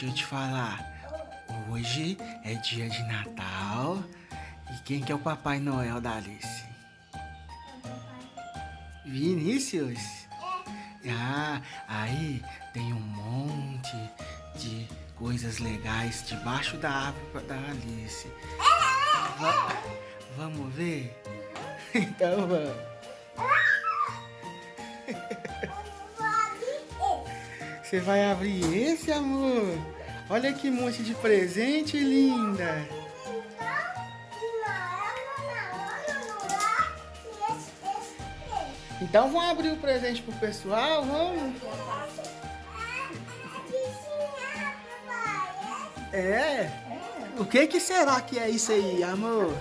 deixa eu te falar. Hoje é dia de Natal. E quem que é o Papai Noel da Alice? Vinícius? Ah, aí tem um monte de coisas legais debaixo da árvore da Alice. Vamos ver? Então vamos. Você vai abrir esse, amor? Olha que monte de presente, linda. Então vamos abrir o presente pro pessoal, vamos? É? O que será que é isso aí, amor?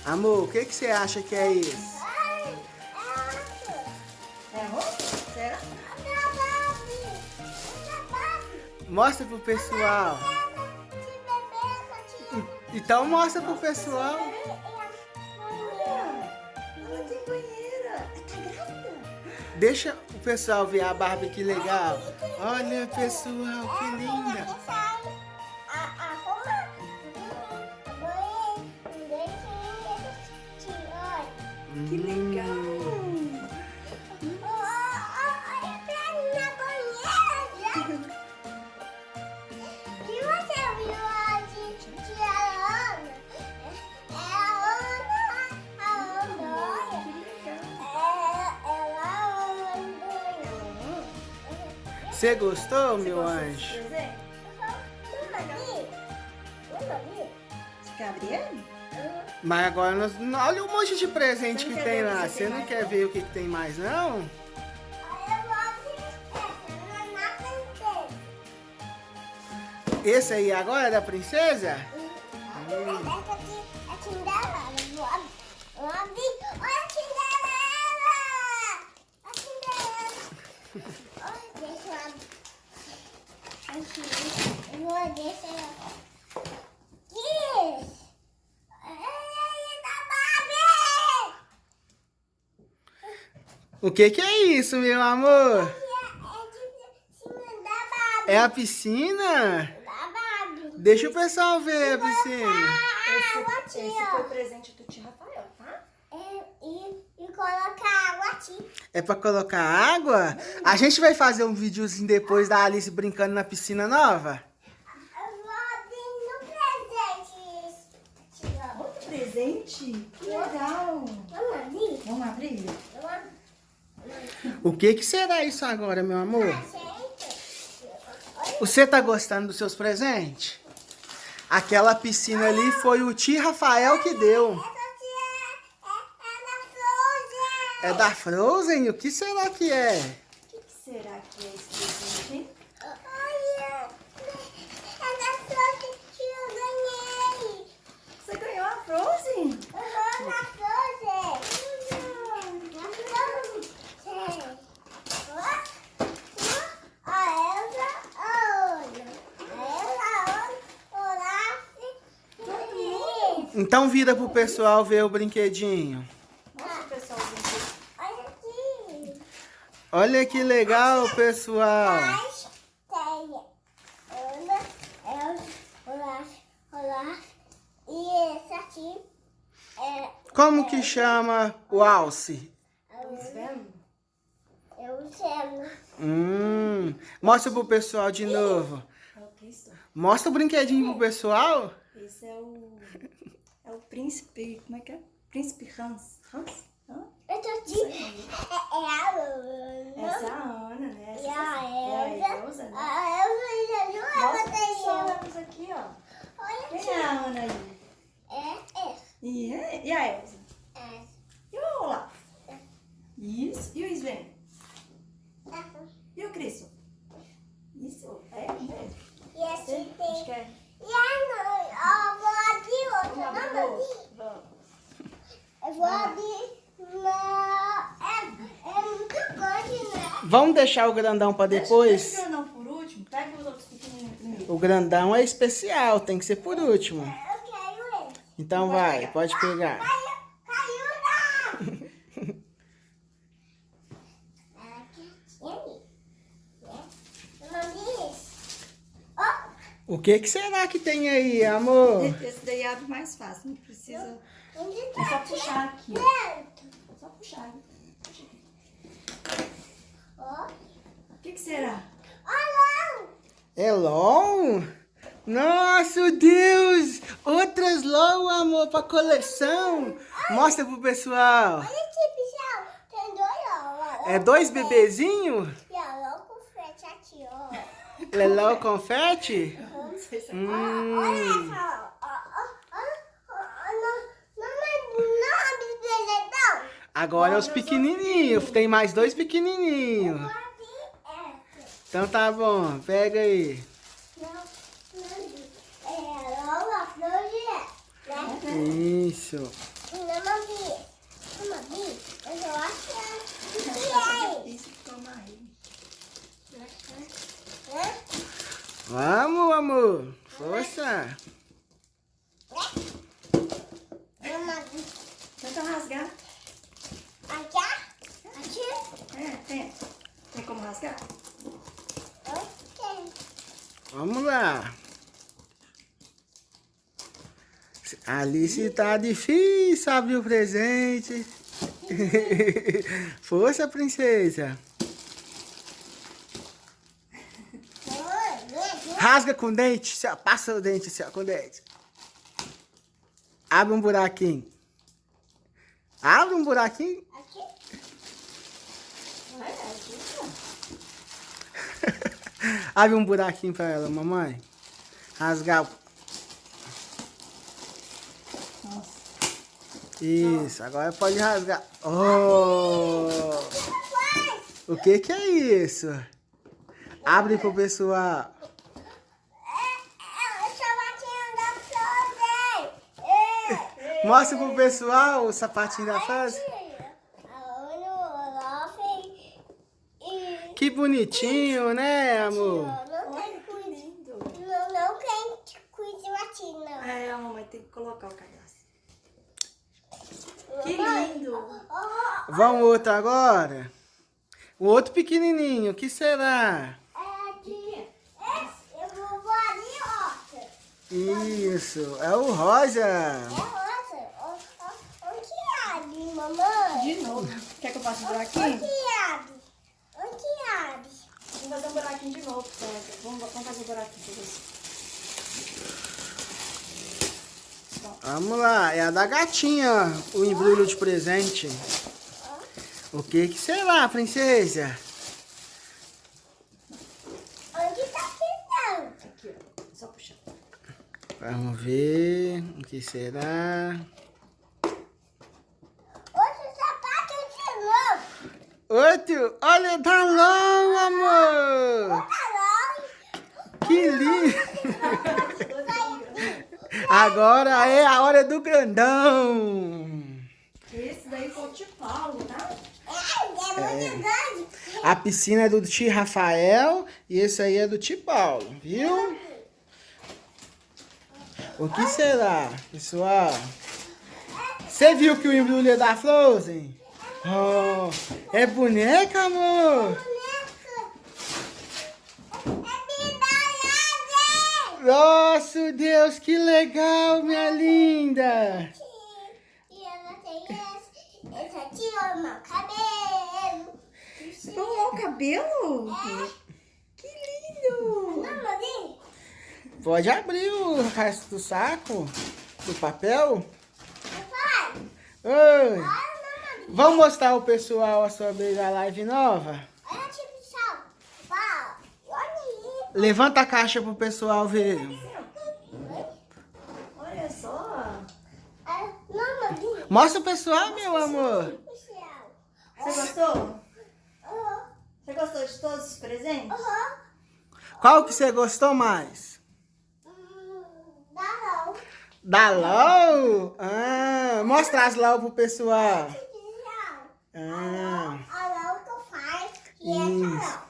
Amor, o que você acha que é isso? Será? Mostra pro pessoal. Então mostra pro pessoal. Ela tem banheira. Tá grávida? Deixa o pessoal ver a Barbie, que legal. Olha, pessoal, que linda. Que legal. Você gostou, meu anjo? Gabriel? Mas agora, olha o monte de presente que tem lá. Você não quer ver o que tem mais, não? Esse aí agora é da princesa? O que é isso, meu amor? É a piscina? Deixa o pessoal ver a piscina. Esse foi o presente do tio Rafael, tá? E colocar água aqui. É pra colocar água? A gente vai fazer um videozinho depois da Alice brincando na piscina nova? Eu vou abrir no presente. Outro presente? Que legal. Vamos abrir? Vamos abrir? O que será isso agora, meu amor? Você tá gostando dos seus presentes? Aquela piscina ali foi o tio Rafael que deu. É da Frozen? O que será que é? O que será que é esse presente, hein? Olha, é da Frozen que eu ganhei. Você ganhou a Frozen? Aham, da Frozen. Da Frozen. A Elsa, olha. A Elsa, Olaf. Então vira pro pessoal ver o brinquedinho. Mostra o pessoalzinho. Olha aqui. Olha que legal, pessoal. Mas tem Ana, Elsa, Olaf. E esse aqui é... Como que chama o Alce? Eu chamo. Mostra pro pessoal de novo. É o Cristo. Mostra o brinquedinho pro pessoal. Esse é o príncipe, como é que é? Príncipe Hans. Hans? Hã? Eu tô aqui. É a Ana. Essa é a Ana, né? E a Elsa, né? A Elsa já não Mostra tem pessoas aqui, ó. Olha Quem aqui. é a Ana aí? E a Elsa? E o Olaf? Isso. E o Sven? E o Cristo? Isso. É mesmo. E esse Acho tem... que é. E a vou abrir outra. Vamos abrir outro. Vamos. Eu vou abrir... É muito grande, né? Vamos deixar o grandão pra Deixa depois? o grandão por último. Pega os outros pequenininhos. O grandão é especial, tem que ser por último. Eu quero ele. Então vai, pode pegar. Caiu não! Aqui. que será que tem aí, amor? Esse daí abre mais fácil, não precisa... Onde É tá só puxar aqui, ó. dentro? É só puxar. Ó. O que será? Olha! É LOL? Nossa, Deus! Outras LOL, amor, pra coleção. Mostra pro pessoal. Olha aqui, pessoal. Tem dois, ó. É 2 bebezinhos? E ó, com frete aqui, ó. É LOL confete? Não sei se é... Olha essa, ó. Não abre beledão. Agora é os pequenininhos. Tem mais 2 pequenininhos. Pode essa. Então tá bom, pega aí. Não, logo flor, né? Isso. Não, Mabi, eu só acho que é. Difícil de tomar aí. Vamos, amor. Força. Não, Mabi. Tenta rasgar. Aqui? Aqui? É, tem. Tem como rasgar? Ok. Vamos lá. A Alice tá difícil abrir o presente. Força, princesa. Rasga com o dente. Passa o dente assim, ó, com o dente. Abre um buraquinho. Abre um buraquinho. Aqui? Olha, aqui, ó. Abre um buraquinho pra ela, mamãe. Rasgar. Nossa. Isso, agora pode rasgar. Oh! O que é isso? Abre pro pessoal. Mostra pro pessoal o sapatinho da fase. Que bonitinho, né, amor? Olha que lindo. Não tem coisa assim, não. É, a mamãe tem que colocar o cadastro. Que lindo. Vamos outro agora? O outro pequenininho, o que será? Eu vou ali, ó. Isso, é o rosa. Onde abre, mamãe? De novo. Quer que eu faça um Onde buraquinho? abre? Onde abre? Vamos fazer um buraquinho de novo, Sandra. Vamos fazer um buraquinho pra você. Vamos lá, é a da gatinha, o embrulho de presente. O que será, princesa? Onde tá pisando? Aqui, ó. Só puxar. Vamos ver, o que será? Outro sapato de novo. Outro, olha, da LOL, amor! Que lindo! Agora é a hora do grandão. Esse daí foi o Tio Paulo, tá? É muito grande. A piscina é do tio Rafael e esse aí é do tio Paulo, viu? O que será, pessoal? Você viu que o embrulho é da Frozen? Oh, é boneca, amor? Nossa, Deus, que legal, minha linda! E ela tem esse aqui, ó, meu cabelo. Você tomou o cabelo? Que lindo! Mamãe, Pode abrir o resto do saco, do papel. papai, Oi! olha, mamãe. Vamos mostrar ao pessoal a sua live nova? Olha, tipo, tchau. Papai, olha Levanta a caixa pro pessoal ver. Olha só. Mamãe. Mostra o pessoal, meu amor. Você gostou? Você gostou de todos os presentes? Qual que você gostou mais? Dá não. Da LOL? Ah, mostra as LOL pro pessoal. Ah, Olha o que eu faço. E Isso. essa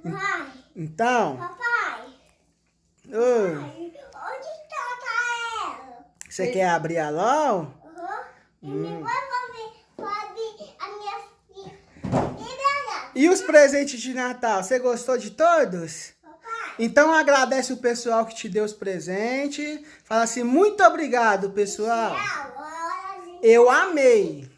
não. Papai, então, papai. oi, Onde tá ela? você quer abrir a LOL? E depois pode a minha filha. E daí? E os presentes de Natal, você gostou de todos? Papai, Então agradece o pessoal que te deu os presentes. Fala assim, muito obrigado, pessoal. Eu amei.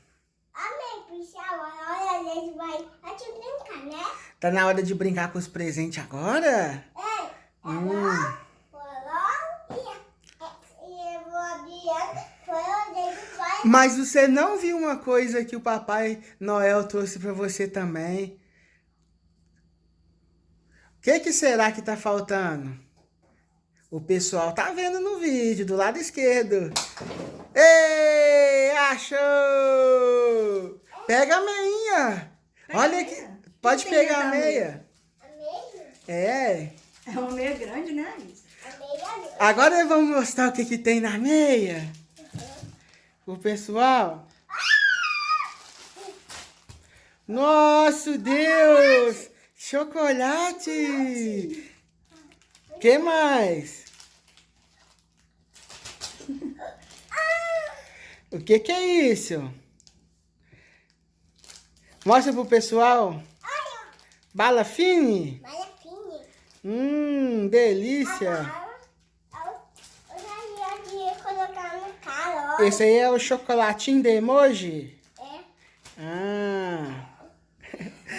Amém, pessoal. Agora a gente vai brincar, né? Tá na hora de brincar com os presentes agora? É. E eu vou abrir. Mas você não viu uma coisa que o Papai Noel trouxe pra você também? O que será que tá faltando? O pessoal tá vendo no vídeo, do lado esquerdo. Ei, achou! Pega a meinha. Olha aqui. Pode pegar a meia. A meia? É. É uma meia grande, né, Alice? A meia. Agora vamos mostrar o que tem na meia. O pessoal. Nossa, Deus! Chocolate! Que mais? O que é isso? Mostra pro pessoal. Bala fine? Bala fine. Delícia. Eu já ia colocar no cara, ó. Esse aí é o chocolatinho de emoji? É. Ah.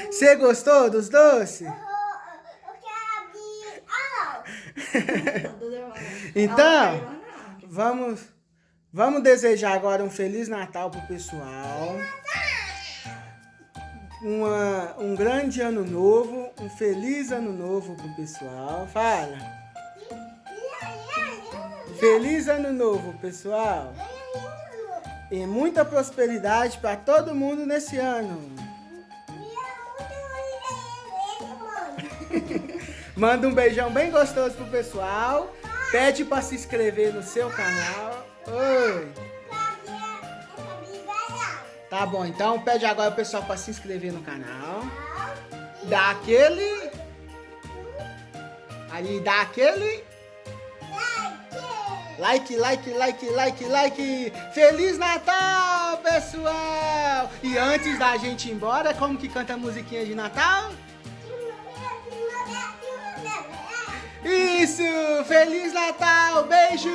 Você gostou dos doces? Eu quero abrir. Ah, Então, vamos desejar agora um Feliz Natal pro pessoal. Um grande ano novo, um feliz ano novo pro pessoal. Fala. Feliz ano novo, pessoal. E muita prosperidade para todo mundo nesse ano. Manda um beijão bem gostoso pro pessoal. Pede para se inscrever no seu canal. Oi. Tá bom, então pede agora o pessoal para se inscrever no canal. Dá aquele. Aí dá aquele. Like. Feliz Natal, pessoal! E antes da gente ir embora, como que canta a musiquinha de Natal? Isso! Feliz Natal! Beijo!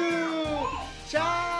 Tchau!